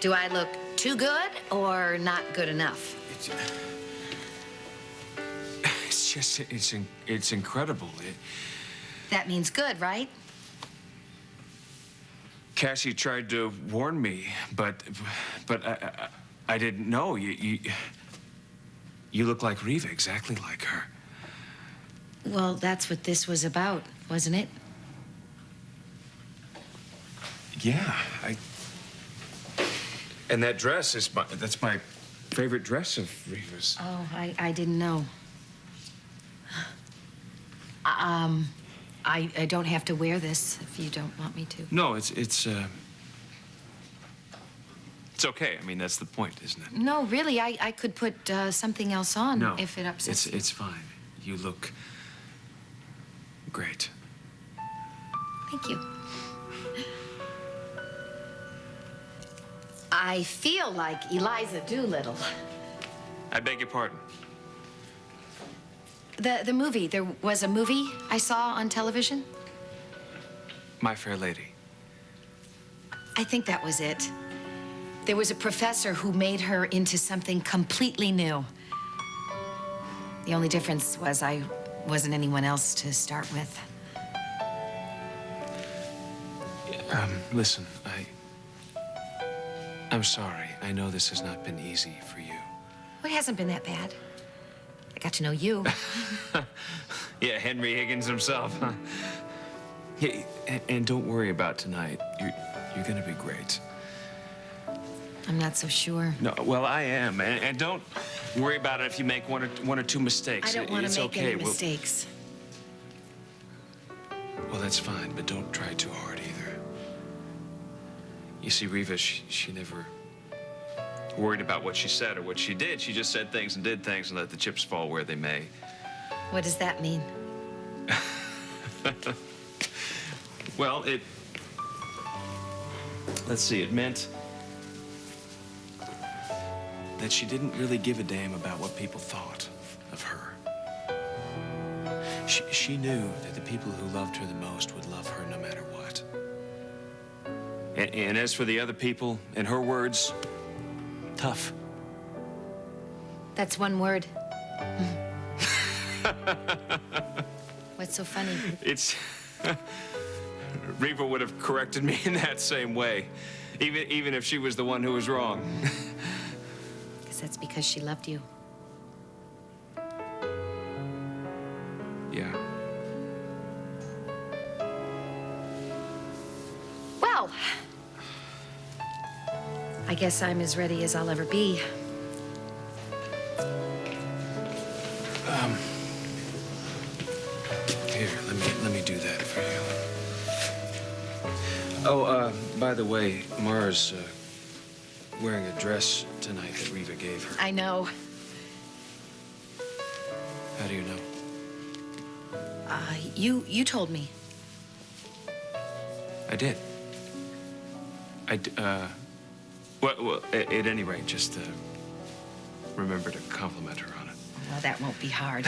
Do I look too good or not good enough? It's incredible. That means good, right? Cassie tried to warn me, but I didn't know. You look like Riva, exactly like her. Well, that's what this was about, wasn't it? Yeah, And that dress is that's my favorite dress of Riva's. Oh, I didn't know. I don't have to wear this if you don't want me to. No, it's okay. I mean, that's the point, isn't it? No, really, I could put something else on if it upsets you. It's fine. You look great. Thank you. I feel like Eliza Doolittle. I beg your pardon. The movie, there was a movie I saw on television. My Fair Lady. I think that was it. There was a professor who made her into something completely new. The only difference was I wasn't anyone else to start with. Listen, I'm sorry. I know this has not been easy for you. Well, it hasn't been that bad. I got to know you. Yeah, Henry Higgins himself. Yeah, and don't worry about tonight. You're gonna be great. I'm not so sure. No, well, I am, and don't worry about it if you make one or two mistakes. I don't want to make okay. any mistakes. Well, that's fine, but don't try too hard either. You see, Riva, she never worried about what she said or what she did. She just said things and did things and let the chips fall where they may. What does that mean? Well, let's see, it meant that she didn't really give a damn about what people thought of her. She knew that the people who loved her the most would love her no matter what. And as for the other people, in her words, tough. That's one word. What's so funny? It's... Riva would have corrected me in that same way, even if she was the one who was wrong. Guess that's because she loved you. Yeah. Well, I guess I'm as ready as I'll ever be. Here, let me do that for you. Oh, by the way, Mara's wearing a dress tonight that Riva gave her. I know. How do you know? You told me. I did. Well, at any rate, just remember to compliment her on it. Well, that won't be hard.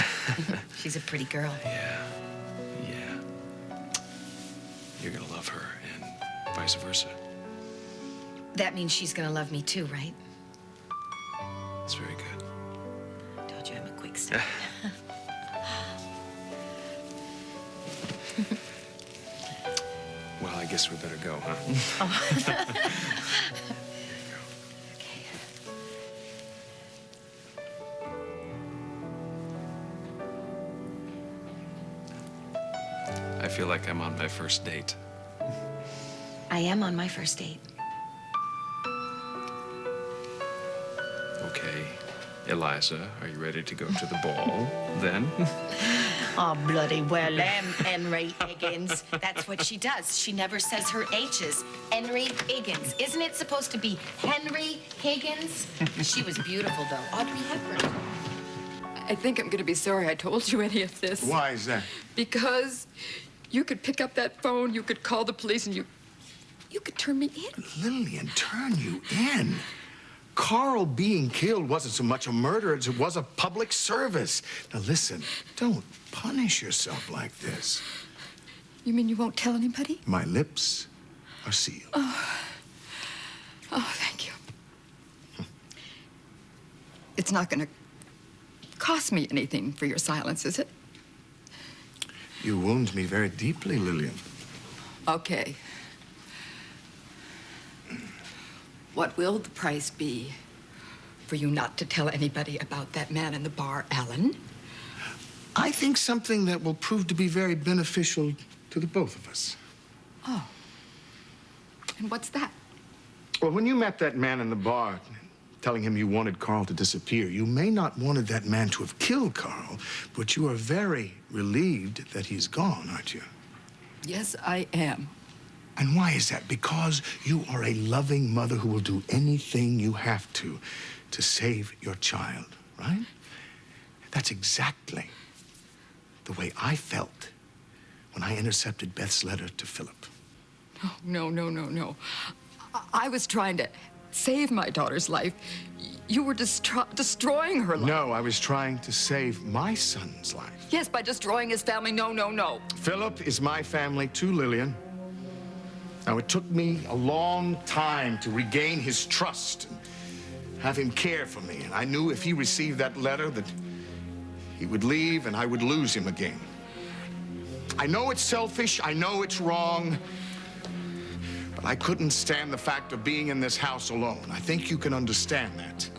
She's a pretty girl. Yeah. You're gonna love her, and vice versa. That means she's gonna love me too, right? That's very good. Told you I'm a quick study. Well, I guess we better go, huh? Oh. I feel like I'm on my first date. I am on my first date. Okay. Eliza, are you ready to go to the ball, then? Oh, bloody well, Henry Higgins. That's what she does. She never says her H's. Henry Higgins. Isn't it supposed to be Henry Higgins? She was beautiful, though. Audrey Hepburn. I think I'm going to be sorry I told you any of this. Why is that? Because you could pick up that phone, you could call the police, and you could turn me in. Lillian, turn you in? Carl being killed wasn't so much a murder as it was a public service. Now, listen, don't punish yourself like this. You mean you won't tell anybody? My lips are sealed. Oh, thank you. It's not going to cost me anything for your silence, is it? You wound me very deeply, Lillian. Okay. What will the price be for you not to tell anybody about that man in the bar, Alan? I think something that will prove to be very beneficial to the both of us. Oh. And what's that? Well, when you met that man in the bar, telling him you wanted Carl to disappear, you may not wanted that man to have killed Carl, but you are very relieved that he's gone, aren't you? Yes, I am. And why is that? Because you are a loving mother who will do anything you have to save your child, right? That's exactly the way I felt when I intercepted Beth's letter to Philip. No. I was trying to save my daughter's life. You were destroying her life. No, I was trying to save my son's life. Yes, by destroying his family. No. Philip is my family too, Lillian. Now, it took me a long time to regain his trust and have him care for me. And I knew if he received that letter that he would leave and I would lose him again. I know it's selfish, I know it's wrong, but I couldn't stand the fact of being in this house alone. I think you can understand that.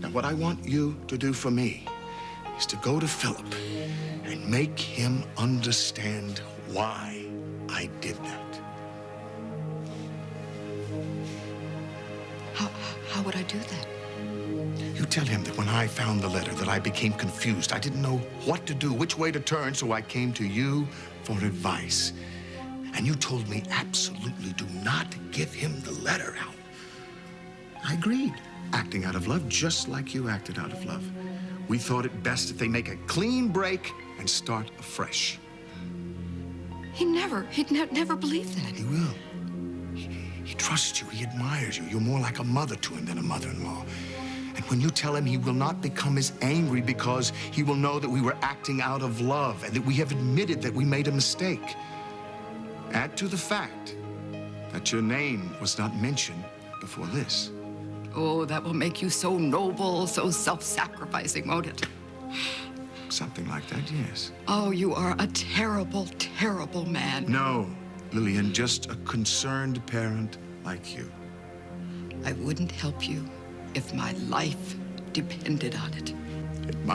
Now, what I want you to do for me is to go to Philip and make him understand why I did that. How would I do that? You tell him that when I found the letter that I became confused. I didn't know what to do, which way to turn, so I came to you for advice. And you told me absolutely do not give him the letter out. I agreed, acting out of love just like you acted out of love. We thought it best that they make a clean break and start afresh. He'd never believe that. He will. He trusts you. He admires you. You're more like a mother to him than a mother-in-law. And when you tell him, he will not become as angry because he will know that we were acting out of love and that we have admitted that we made a mistake. Add to the fact that your name was not mentioned before this. Oh, that will make you so noble, so self-sacrificing, won't it? Something like that, yes. Oh, you are a terrible, terrible man. No, Lillian, just a concerned parent like you. I wouldn't help you if my life depended on it. It might.